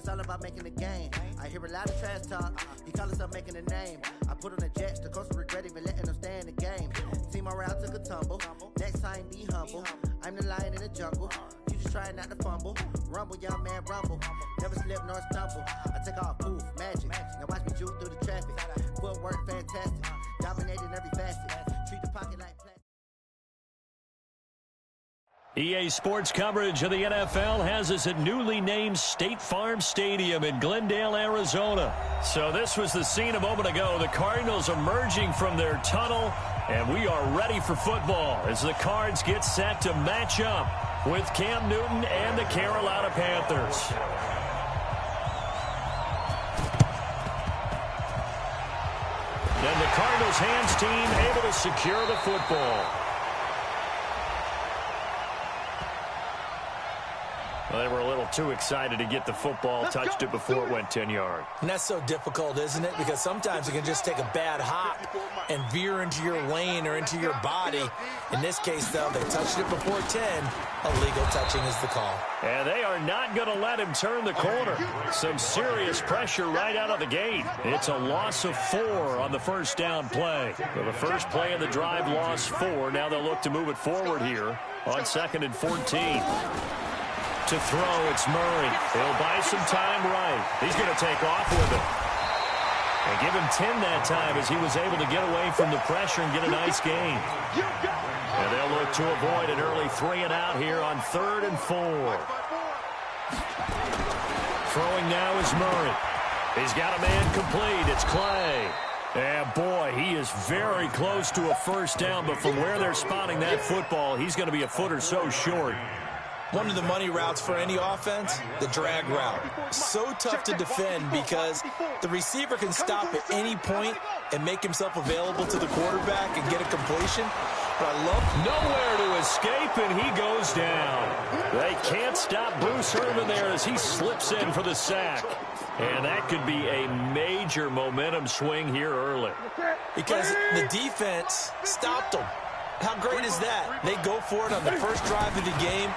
it's all about making the game. I hear a lot of trash talk. He call himself making a name. I put on the jets, the coach will regret even letting them stay in the game. See my route took a tumble. Next time be humble. I'm the lion in the jungle. You just trying not to fumble. Rumble, young man, rumble. Never slip nor stumble. I take off, poof, magic. Now watch me juke through the traffic. Footwork fantastic. Dominating every facet. Treat the pocket like plastic. EA Sports coverage of the NFL has us at newly named State Farm Stadium in Glendale, Arizona. So this was the scene a moment ago. The Cardinals emerging from their tunnel, and we are ready for football as the Cards get set to match up with Cam Newton and the Carolina Panthers. And the Cardinals hands team able to secure the football. Well, they were a little too excited to get the football, touched it before it went 10 yards. And that's so difficult, isn't it? Because sometimes it can just take a bad hop and veer into your lane or into your body. In this case, though, they touched it before 10. Illegal touching is the call. And they are not going to let him turn the corner. Some serious pressure right out of the gate. It's a loss of 4 on the first down play. So the first play of the drive lost 4. Now they'll look to move it forward here on 2nd and 14. To throw, it's Murray. He'll buy some time right. He's going to take off with it. And give him 10 that time as he was able to get away from the pressure and get a nice gain. And they'll look to avoid an early 3 and out here on 3rd and 4. Throwing now is Murray. He's got a man complete. It's Clay. And boy, he is very close to a first down, but from where they're spotting that football, he's going to be a foot or so short. One of the money routes for any offense, the drag route. So tough to defend because the receiver can stop at any point and make himself available to the quarterback and get a completion. But I love nowhere to escape, and he goes down. They can't stop Bruce Irvin there as he slips in for the sack. And that could be a major momentum swing here early. Because the defense stopped them. How great is that? They go for it on the first drive of the game.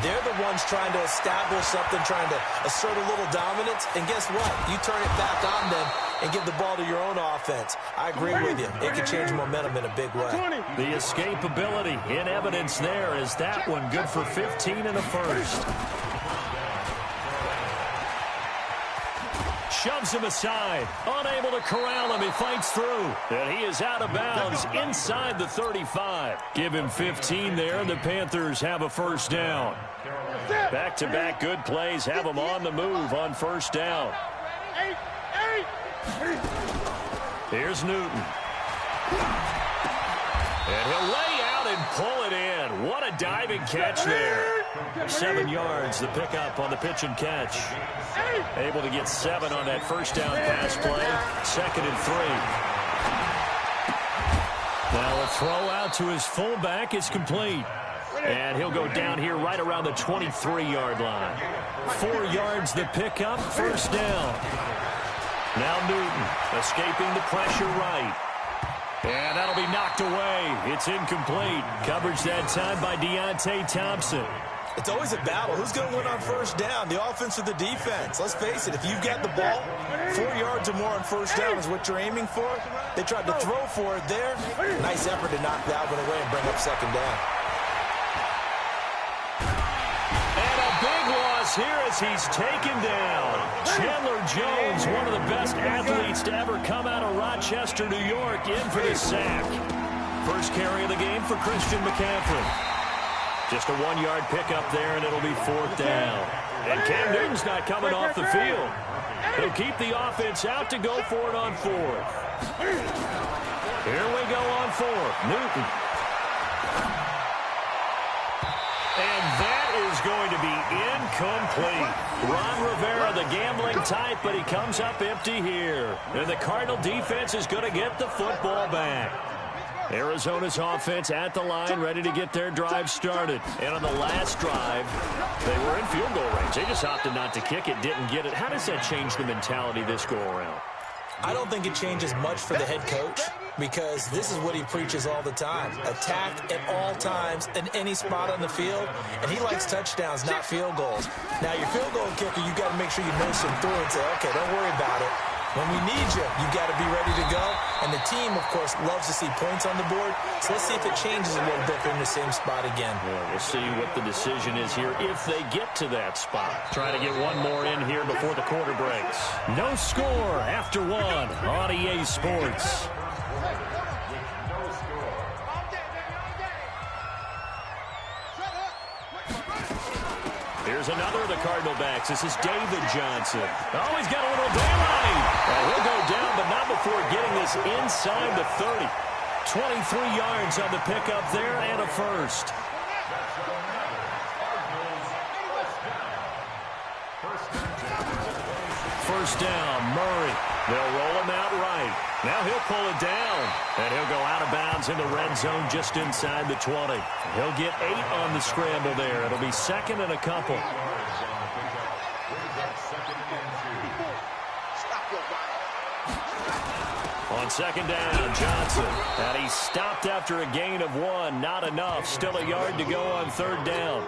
They're the ones trying to establish something, trying to assert a little dominance. And guess what? You turn it back on them and give the ball to your own offense. I agree with you. It can change momentum in a big way. The escapability in evidence there is that one good for 15 in the first. Shoves him aside. Unable to corral him. He fights through. And he is out of bounds inside the 35. Give him 15 there, and the Panthers have a first down. Back-to-back good plays have them on the move on first down. Here's Newton. And he'll lay out and pull it in. What a diving catch there. 7 yards, the pickup on the pitch and catch. Able to get 7 on that first down pass play. 2nd and 3. Now a throw out to his fullback is complete. And he'll go down here right around the 23-yard line. 4 yards the pickup, first down. Now Newton escaping the pressure right. And that'll be knocked away. It's incomplete. Coverage that time by Deontay Thompson. It's always a battle. Who's going to win on first down, the offense or the defense? Let's face it, if you've got the ball, 4 yards or more on first down is what you're aiming for. They tried to throw for it there. Nice effort to knock that one away and bring up second down. And a big loss here as he's taken down. Chandler Jones, one of the best athletes to ever come out of Rochester, New York, in for the sack. First carry of the game for Christian McCaffrey. Just a 1-yard pickup there, and it'll be 4th down. And Cam Newton's not coming off the field. He'll keep the offense out to go for it on 4th. Here we go on 4th. Newton. And that is going to be incomplete. Ron Rivera, the gambling type, but he comes up empty here. And the Cardinal defense is going to get the football back. Arizona's offense at the line, ready to get their drive started. And on the last drive, they were in field goal range. They just opted not to kick it, didn't get it. How does that change the mentality this go-around? I don't think it changes much for the head coach. because this is what he preaches all the time. Attack at all times in any spot on the field, and he likes touchdowns, not field goals. Now, your field goal kicker, you got to make sure you nurse him through and say, okay, don't worry about it. When we need you, you got to be ready to go. And the team, of course, loves to see points on the board. So let's see if it changes a little bit. They're in the same spot again. Yeah, we'll see what the decision is here if they get to that spot. Trying to get one more in here before the quarter breaks. No score after one on EA Sports. Here's another of the Cardinal backs. This is David Johnson. Oh, he's got a little daylight. He'll go down, but not before getting this inside the 30. 23 yards on the pickup there and a first. First down, Murray. They'll roll him out right. Now he'll pull it down, and he'll go out of bounds in the red zone just inside the 20. He'll get 8 on the scramble there. It'll be second and a couple. On second down, Johnson. And he stopped after a gain of 1. Not enough. Still a yard to go on third down.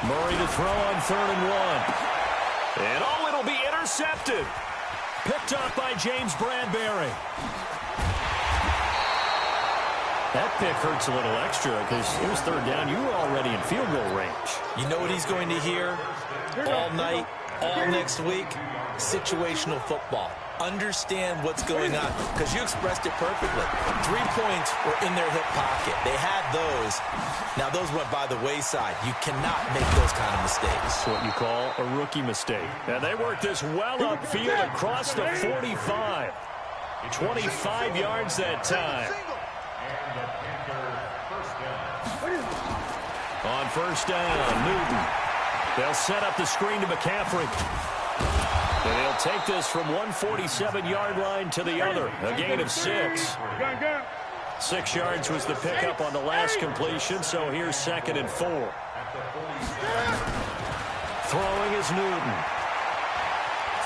Murray to throw on 3rd and 1. And oh, it'll be intercepted. Picked up by James Bradbury. That pick hurts a little extra because it was third down. You were already in field goal range. You know what he's going to hear all night, all next week? Situational football. Understand what's going on, because you expressed it perfectly. 3 points were in their hip pocket. They had those. Now, those went by the wayside. You cannot make those kind of mistakes. That's what you call a rookie mistake. And they worked this well upfield across the 45. 25 yards that time. On first down, Newton. They'll set up the screen to McCaffrey. And he'll take this from 147-yard line to the other. A gain of 6. 6 yards was the pickup on the last completion, so here's 2nd and 4. Throwing is Newton.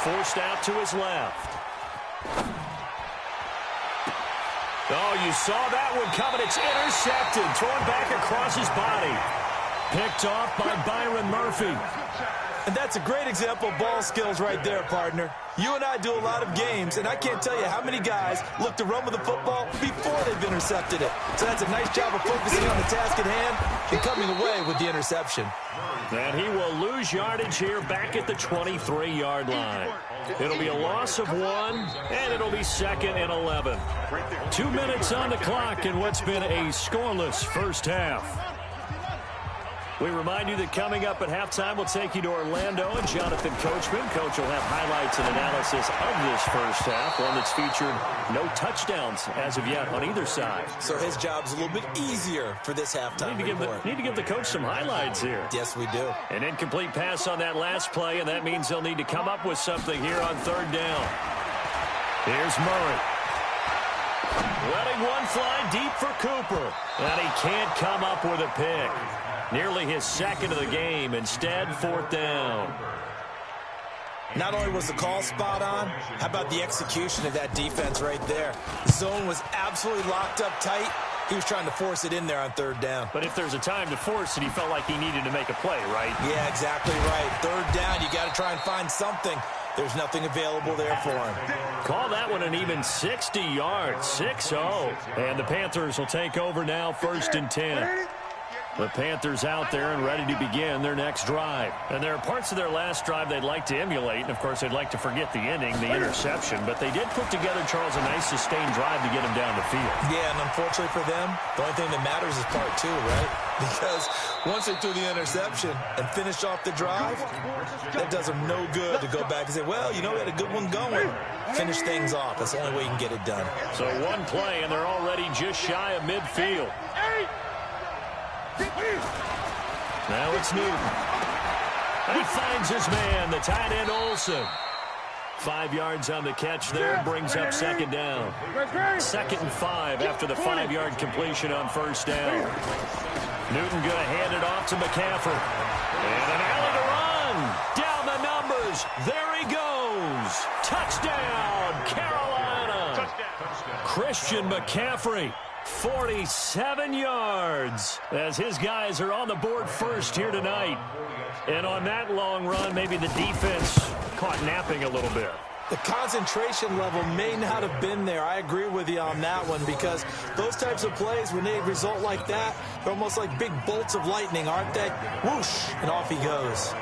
Forced out to his left. Oh, you saw that one coming. It's intercepted. Thrown back across his body. Picked off by Byron Murphy. And that's a great example of ball skills right there, partner. You and I do a lot of games, and I can't tell you how many guys look to run with the football before they've intercepted it. So that's a nice job of focusing on the task at hand and coming away with the interception. And he will lose yardage here back at the 23-yard line. It'll be a loss of 1, and it'll be 2nd and 11. 2 minutes on the clock in what's been a scoreless first half. We remind you that coming up at halftime, we'll take you to Orlando and Jonathan Coachman. Coach will have highlights and analysis of this first half, one that's featured no touchdowns as of yet on either side. So his job's a little bit easier for this halftime report. Need to give the coach some highlights here. Yes, we do. An incomplete pass on that last play, and that means they'll need to come up with something here on third down. Here's Murray. Letting one fly deep for Cooper. And he can't come up with a pick. Nearly his 2nd of the game. Instead, 4th down. Not only was the call spot on, how about the execution of that defense right there? The zone was absolutely locked up tight. He was trying to force it in there on third down. But if there's a time to force it, he felt like he needed to make a play, right? Yeah, exactly right. Third down, you got to try and find something. There's nothing available there for him. Call that one an even 60 yards, 6-0. And the Panthers will take over now, 1st and 10. The Panthers out there and ready to begin their next drive. And there are parts of their last drive they'd like to emulate. And, of course, they'd like to forget the ending, the interception. But they did put together, Charles, a nice sustained drive to get them down the field. Yeah, and unfortunately for them, the only thing that matters is part 2, right? Because once they threw the interception and finished off the drive, that does them no good to go back and say, well, you know, we had a good one going. Finish things off. That's the only way you can get it done. So one play, and they're already just shy of midfield. Now it's Newton. He finds his man, the tight end Olsen. 5 yards on the catch there, brings up 2nd down. 2nd and 5 after the 5-yard completion on first down. Newton going to hand it off to McCaffrey. And an alley to throws. There he goes. Touchdown, Carolina. Touchdown. Christian McCaffrey, 47 yards, as his guys are on the board first here tonight. And on that long run, maybe the defense caught napping a little bit. The concentration level may not have been there. I agree with you on that one, because those types of plays, when they result like that, they're almost like big bolts of lightning, aren't they? Whoosh, and off he goes.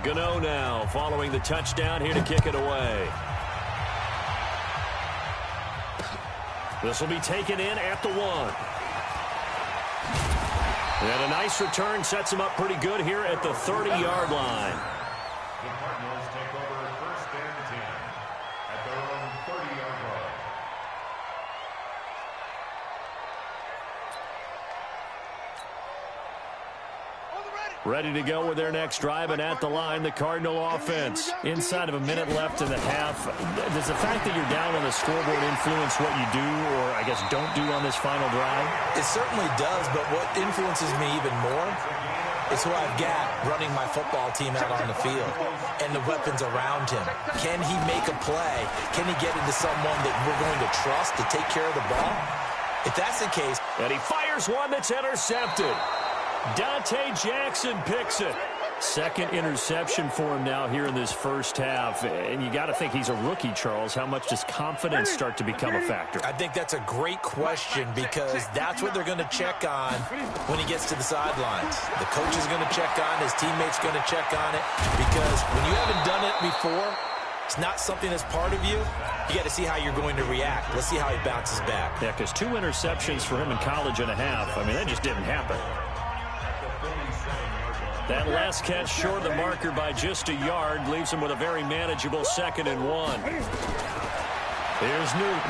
Gano now following the touchdown here to kick it away. This will be taken in at the 1. And a nice return sets him up pretty good here at the 30-yard line. The Cardinals take over first and 10 at their own 30-yard line. Ready to go with their next drive, and at the line, the Cardinal offense. Inside of a minute left in the half. Does the fact that you're down on the scoreboard influence what you do, or I guess don't do on this final drive? It certainly does, but what influences me even more is who I've got running my football team out on the field and the weapons around him. Can he make a play? Can he get into someone that we're going to trust to take care of the ball? If that's the case. And he fires one that's intercepted. Dante Jackson picks it. Second interception for him now here in this first half. And you got to think he's a rookie, Charles. How much does confidence start to become a factor? I think that's a great question, because that's what they're going to check on when he gets to the sidelines. The coach is going to check on, his teammates going to check on it, because when you haven't done it before, it's not something that's part of you. You got to see how you're going to react. Let's see how he bounces back. Yeah, because 2 interceptions for him in college and a half. I mean, that just didn't happen. That last catch short of the marker by just a yard leaves him with a very manageable 2nd and 1. Here's Newton.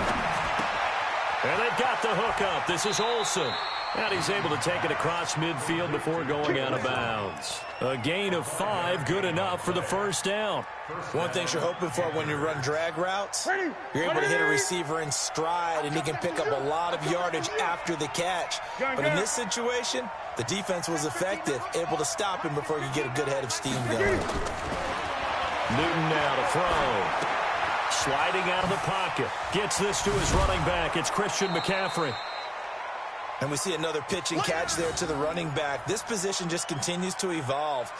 And they've got the hook up. This is Olsen. And he's able to take it across midfield before going out of bounds. A gain of 5, good enough for the first down. One thing you're hoping for when you run drag routes, you're able to hit a receiver in stride, and he can pick up a lot of yardage after the catch. But in this situation, the defense was effective, able to stop him before he could get a good head of steam going. Newton now to throw. Sliding out of the pocket. Gets this to his running back. It's Christian McCaffrey. And we see another pitch and catch there to the running back. This position just continues to evolve.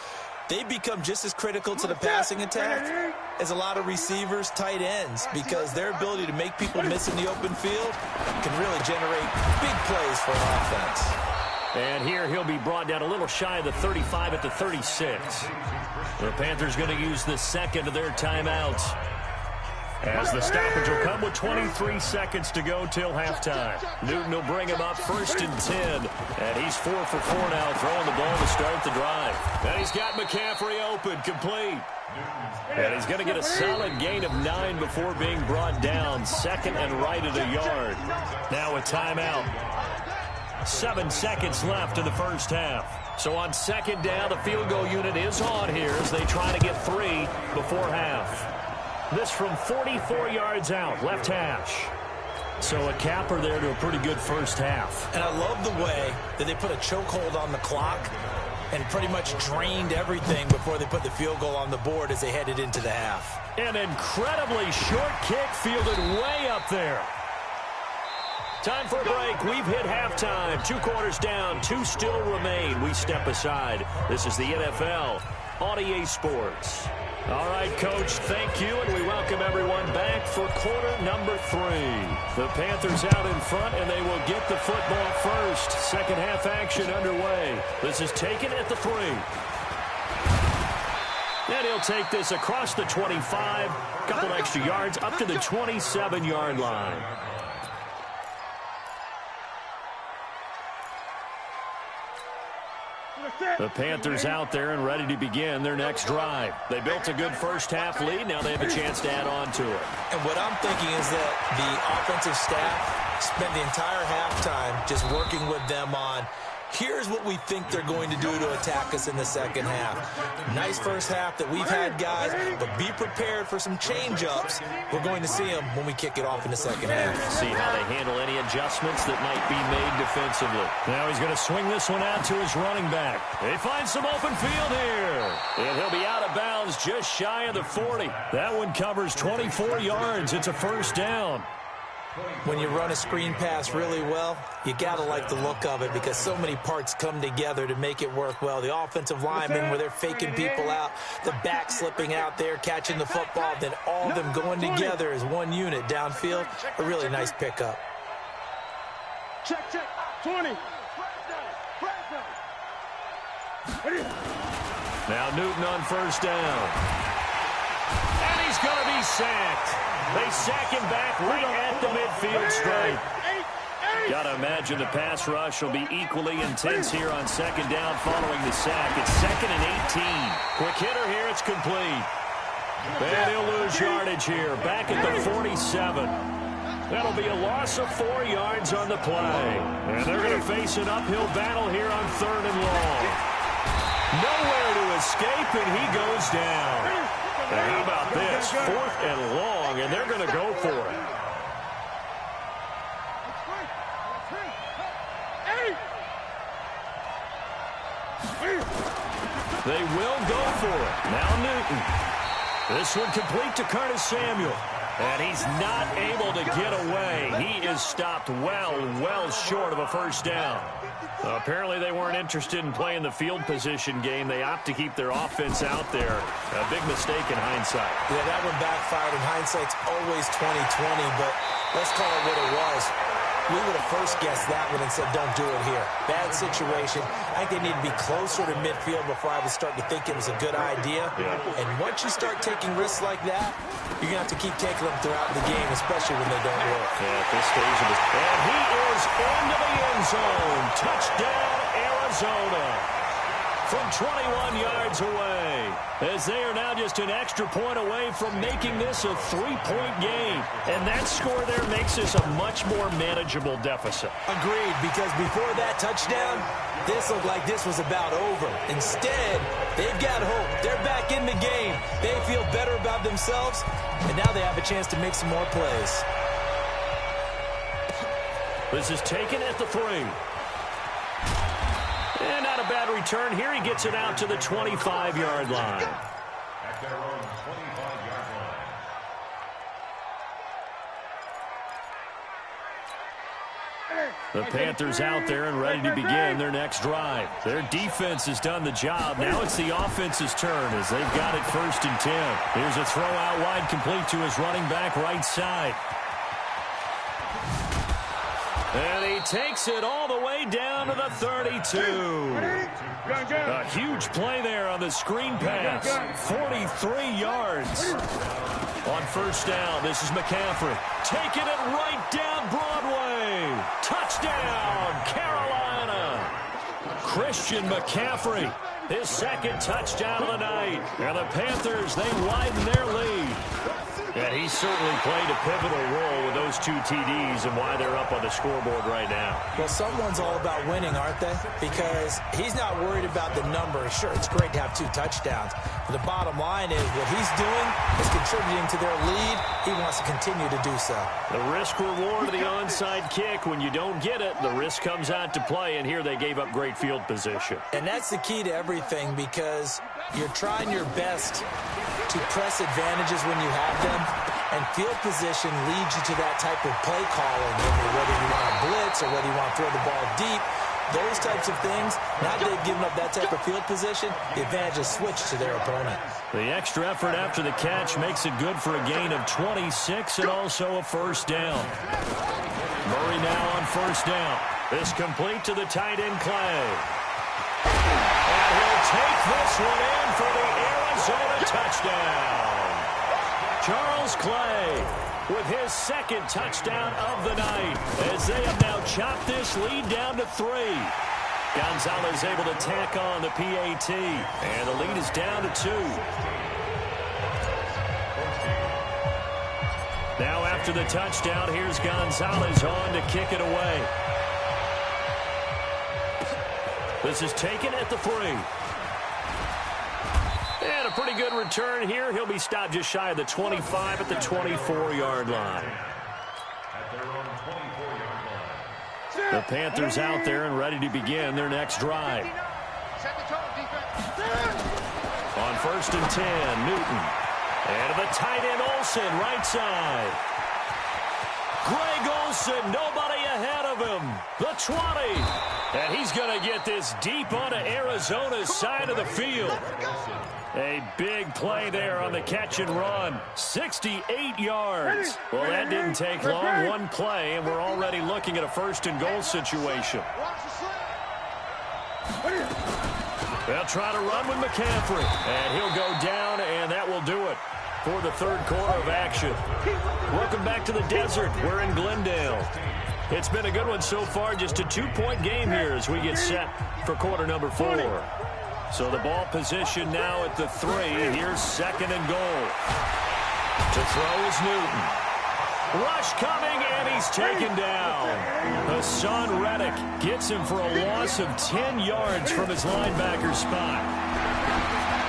They become just as critical to the passing attack as a lot of receivers, tight ends, because their ability to make people miss in the open field can really generate big plays for an offense. And here he'll be brought down a little shy of the 35 at the 36. The Panthers going to use the second of their timeouts, as the stoppage will come with 23 seconds to go till halftime. Newton will bring him up 1st and 10. And he's 4 for 4 now, throwing the ball to start the drive. And he's got McCaffrey open, complete. And he's going to get a solid gain of 9 before being brought down. 2nd and right at a yard. Now a timeout. 7 seconds left in the first half. So on 2nd down, the field goal unit is on here as they try to get 3 before half. This from 44 yards out, left hash. So a capper there to a pretty good first half. And I love the way that they put a chokehold on the clock and pretty much drained everything before they put the field goal on the board as they headed into the half. An incredibly short kick fielded way up there. Time for a break. We've hit halftime. 2 quarters down, 2 still remain. We step aside. This is the NFL on EA Sports. All right, Coach, thank you, and we welcome everyone back for quarter number 3. The Panthers out in front, and they will get the football first. Second half action underway. This is taken at the 3. And he'll take this across the 25, couple extra yards, up to the 27-yard line. The Panthers out there and ready to begin their next drive. They built a good first half lead. Now they have a chance to add on to it. And what I'm thinking is that the offensive staff spent the entire halftime just working with them on Here's what we think they're going to do to attack us in the second half. Nice first half that we've had, guys, but be prepared for some change-ups. We're going to see them when we kick it off in the second half. See how they handle any adjustments that might be made defensively. Now he's going to swing this one out to his running back. They find some open field here. And he'll be out of bounds just shy of the 40. That one covers 24 yards. It's a first down. When you run a screen pass really well, you got to like the look of it because so many parts come together to make it work well. The offensive linemen, where they're faking people out, the back slipping out there, catching the football, then all of them going together as one unit downfield. A really nice pickup. Check, 20. Now Newton on first down. And he's going to be sacked. They sack him back right at the midfield stripe. Got to imagine the pass rush will be equally intense here on second down following the sack. It's 2nd and 18. Quick hitter here. It's complete. And he'll lose yardage here. Back at the 47. That'll be a loss of 4 yards on the play. And they're going to face an uphill battle here on 3rd and long. Nowhere to escape, and he goes down. And how about this? 4th and long, and they're going to go for it. They will go for it. Now Newton. This one complete to Curtis Samuel. And he's not able to get away. He is stopped well short of a first down. Apparently they weren't interested in playing the field position game. They opt to keep their offense out there. A big mistake in hindsight. Yeah, that one backfired, and hindsight's always 20/20, but let's call it what it was. We would have first guessed that one and said, don't do it here. Bad situation. I think they need to be closer to midfield before I would start to think it was a good idea. Yeah. And once you start taking risks like that, you're going to have to keep taking them throughout the game, especially when they don't work. Yeah, at this stage of this. And he is into the end zone. Touchdown, Arizona. From 21 yards away, as they are now just an extra point away from making this a 3-point game. And that score there makes this a much more manageable deficit. Agreed, because before that touchdown, this looked like this was about over. Instead, they've got hope. They're back in the game. They feel better about themselves, and now they have a chance to make some more plays. This is taken at the 3. And not a bad return here. He gets it out to the 25-yard line. At their own 25-yard line. The Panthers out there and ready to begin their next drive. Their defense has done the job. Now it's the offense's turn as they've got it 1st and 10. Here's a throw out wide complete to his running back right side. And he takes it all the way down to the 32. A huge play there on the screen pass. 43 yards. On first down, this is McCaffrey. Taking it right down Broadway. Touchdown, Carolina. Christian McCaffrey, his 2nd touchdown of the night. And the Panthers, they widen their lead. And he certainly played a pivotal role with those 2 TDs and why they're up on the scoreboard right now. Well, someone's all about winning, aren't they? Because he's not worried about the numbers. Sure, it's great to have 2 touchdowns. But the bottom line is what he's doing is contributing to their lead. He wants to continue to do so. The risk-reward of the onside kick. When you don't get it, the risk comes out to play, and here they gave up great field position. And that's the key to everything because you're trying your best to press advantages when you have them, and field position leads you to that type of play calling, whether you want to blitz or whether you want to throw the ball deep. Those types of things, now that they've given up that type of field position, the advantage is switched to their opponent. The extra effort after the catch makes it good for a gain of 26 and also a first down. Murray now on first down. This complete to the tight end Clay. And he'll take this one in for the Arizona touchdown. Charles Clay with his 2nd touchdown of the night as they have now chopped this lead down to 3. Gonzalez able to tack on the PAT, and the lead is down to 2. Now after the touchdown, here's Gonzalez on to kick it away. This is taken at the 3. And a pretty good return here. He'll be stopped just shy of the 25 at the 24-yard line. At their own 24-yard line. The Panthers out there and ready to begin their next drive. On 1st and 10, Newton. And to the tight end, Olsen, right side. Greg Olsen, nobody ahead of him. The 20. And he's going to get this deep onto Arizona's side of the field. A big play there on the catch and run. 68 yards. Well, that didn't take long. One play, and we're already looking at a 1st and goal situation. They'll try to run with McCaffrey. And he'll go down, and that will do it for the 3rd quarter of action. Welcome back to the desert. We're in Glendale. It's been a good one so far. Just a 2-point game here as we get set for quarter number 4. So the ball position now at the 3. Here's 2nd and goal. To throw is Newton. Rush coming, and he's taken down. Hassan Reddick gets him for a loss of 10 yards from his linebacker spot.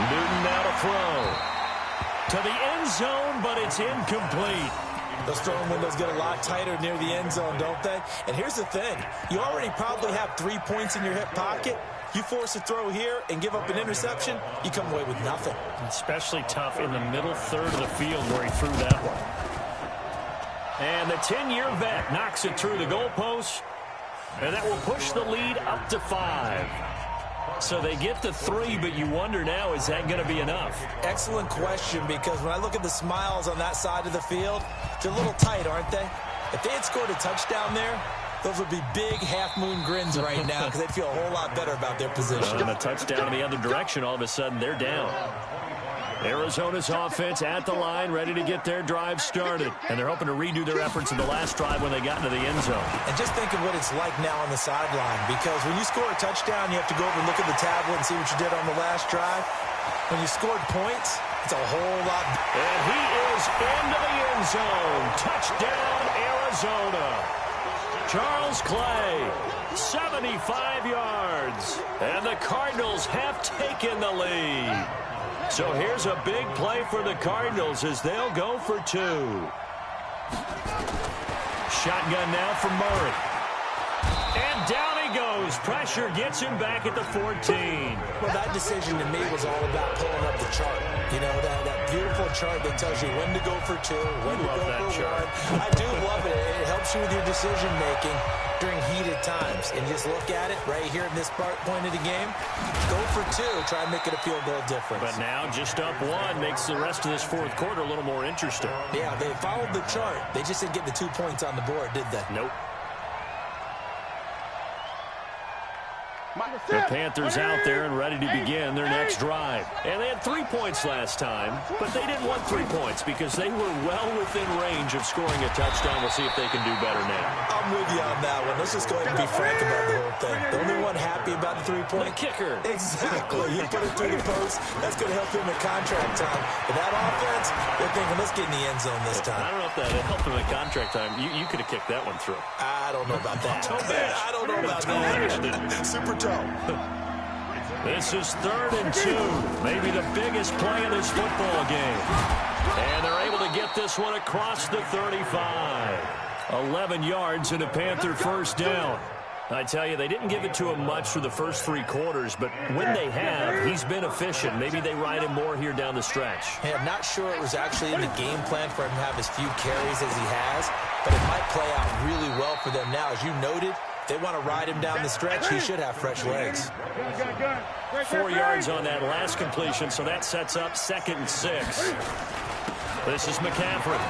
Newton now to throw. To the end zone, but it's incomplete. Those throwing windows get a lot tighter near the end zone, don't they? And here's the thing. You already probably have 3 points in your hip pocket. You force a throw here and give up an interception, you come away with nothing. Especially tough in the middle third of the field where he threw that one. And the 10-year vet knocks it through the goalpost. And that will push the lead up to 5. So they get to 3, but you wonder now, is that going to be enough? Excellent question, because when I look at the smiles on that side of the field, they're a little tight, aren't they? If they had scored a touchdown there, those would be big half-moon grins right now because they'd feel a whole lot better about their position. And a touchdown in the other direction, all of a sudden they're down. Arizona's offense at the line, ready to get their drive started. And they're hoping to redo their efforts in the last drive when they got into the end zone. And just think of what it's like now on the sideline, because when you score a touchdown, you have to go over and look at the tablet and see what you did on the last drive. When you scored points, it's a whole lot. And he is into the end zone. Touchdown, Arizona. Charles Clay, 75 yards. And the Cardinals have taken the lead. So here's a big play for the Cardinals as they'll go for 2. Shotgun now for Murray. And down he goes. Pressure gets him back at the 14. Well, that decision to me was all about pulling up the chart. You know, that beautiful chart that tells you when to go for 2, when to go for 1. I do love it. It helps you with your decision-making during heated times. And just look at it right here in this point of the game. Go for 2. Try and make it a field goal difference. But now just up 1 makes the rest of this 4th quarter a little more interesting. Yeah, they followed the chart. They just didn't get the 2 points on the board, did they? Nope. The Panthers out there and ready to begin their next drive. And they had 3 points last time, but they didn't want 3 points because they were well within range of scoring a touchdown. We'll see if they can do better now. I'm with you on that one. Let's just go ahead and be frank about the whole thing. The only one happy about the 3-point. The kicker. Exactly. You put it through the post. That's going to help him in contract time. But that offense, they're thinking, let's get in the end zone this time. I don't know if that helped him in contract time. You could have kicked that one through. I don't know about that. I don't know about that. Super toe. This is 3rd and 2. Maybe the biggest play of this football game. And they're able to get this one across the 35. 11 yards and a Panther first down. I tell you, they didn't give it to him much for the first 3 quarters, but when they have, he's been efficient. Maybe they ride him more here down the stretch. Hey, I'm not sure it was actually in the game plan for him to have as few carries as he has, but it might play out really well for them now. As you noted, they want to ride him down the stretch. He should have fresh legs. 4 yards on that last completion, so that sets up 2nd and 6. This is McCaffrey.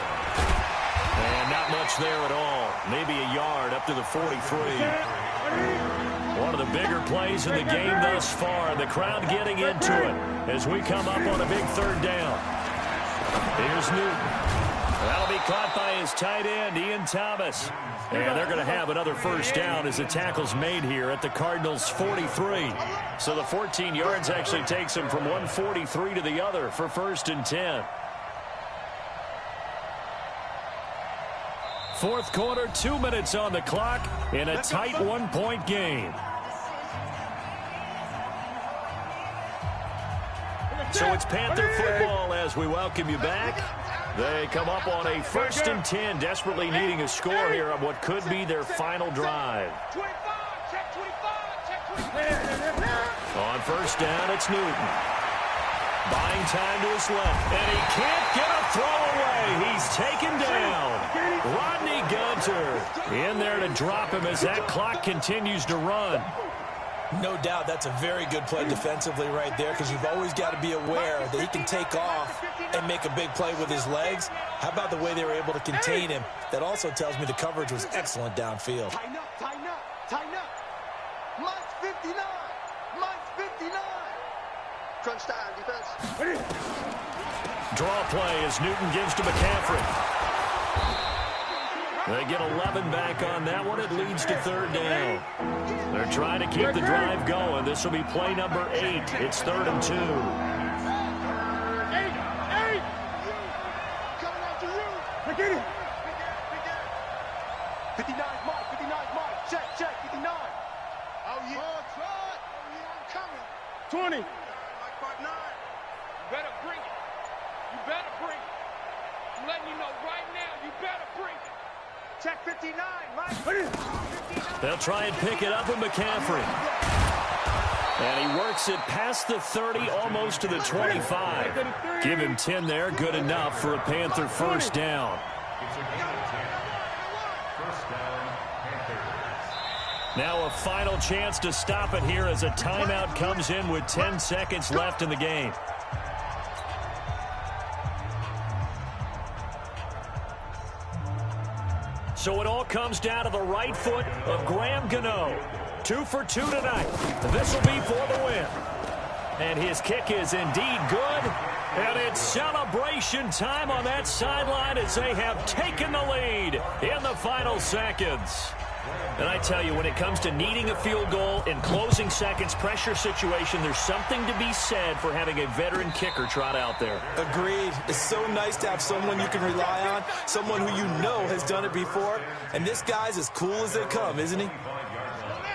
And not much there at all. Maybe a yard up to the 43. One of the bigger plays in the game thus far. The crowd getting into it as we come up on a big 3rd down. Here's Newton. That'll be caught by his tight end, Ian Thomas. And they're going to have another first down as the tackle's made here at the Cardinals' 43. So the 14 yards actually takes him from one 43 to the other for 1st and 10. 4th quarter, 2 minutes on the clock in a tight 1-point game. So it's Panther football as we welcome you back. They come up on a 1st and 10, desperately needing a score here on what could be their final drive. On 1st down, it's Newton. Buying time to his left, and he can't get a throw away. He's taken down. Rodney Gunter in there to drop him as that clock continues to run. No doubt that's a very good play defensively right there, because you've always got to be aware that he can take off and make a big play with his legs. How about the way they were able to contain him? That also tells me the coverage was excellent downfield. Tighten up, tighten up, tighten up. Mike's 59. Mike's 59. Crunch time, defense. Draw play as Newton gives to McCaffrey. They get 11 back on that one. It leads to 3rd down. They're trying to keep the drive going. This will be play number 8. It's 3rd and 2. 8. Coming after you. Get it. 59 Mike, 59 Mike. Check, 59. Oh, yeah. Oh, try it. Oh, yeah, I'm coming. 20. Mike, part 9. You better bring it. You better bring it. I'm letting you know right now, you better bring it. Check 59, Mike. They'll try and pick it up with McCaffrey. And he works it past the 30, almost to the 25. Give him 10 there, good enough for a Panther 1st down. Now a final chance to stop it here as a timeout comes in with 10 seconds left in the game. So it all comes down to the right foot of Graham Gano. 2 for 2 tonight. This will be for the win. And his kick is indeed good. And it's celebration time on that sideline as they have taken the lead in the final seconds. And I tell you, when it comes to needing a field goal in closing seconds, pressure situation, there's something to be said for having a veteran kicker trot out there. Agreed. It's so nice to have someone you can rely on, someone who you know has done it before. And this guy's as cool as they come, isn't he?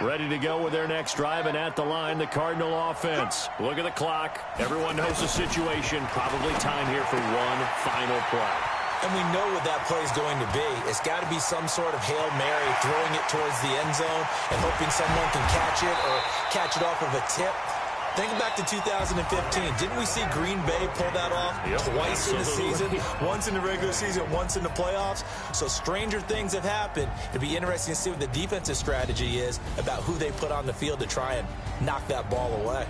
Ready to go with their next drive, and at the line, the Cardinal offense. Look at the clock. Everyone knows the situation. Probably time here for one final play. And we know what that play is going to be. It's got to be some sort of Hail Mary, throwing it towards the end zone and hoping someone can catch it or catch it off of a tip. Think back to 2015. Didn't we see Green Bay pull that off twice in the season? Once in the regular season, once in the playoffs. So stranger things have happened. It'd be interesting to see what the defensive strategy is about who they put on the field to try and knock that ball away.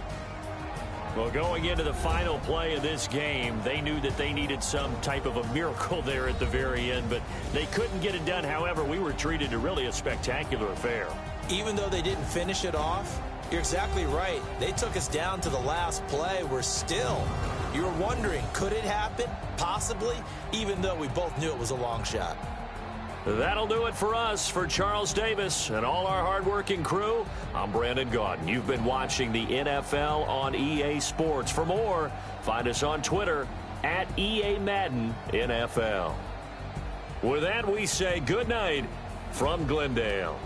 Well, going into the final play of this game, they knew that they needed some type of a miracle there at the very end, but they couldn't get it done. However, we were treated to really a spectacular affair. Even though they didn't finish it off, you're exactly right. They took us down to the last play. We're still, you were wondering, could it happen? Possibly, even though we both knew it was a long shot. That'll do it for us. For Charles Davis and all our hardworking crew, I'm Brandon Gaudin. You've been watching the NFL on EA Sports. For more, find us on Twitter at EA Madden NFL. With that, we say good night from Glendale.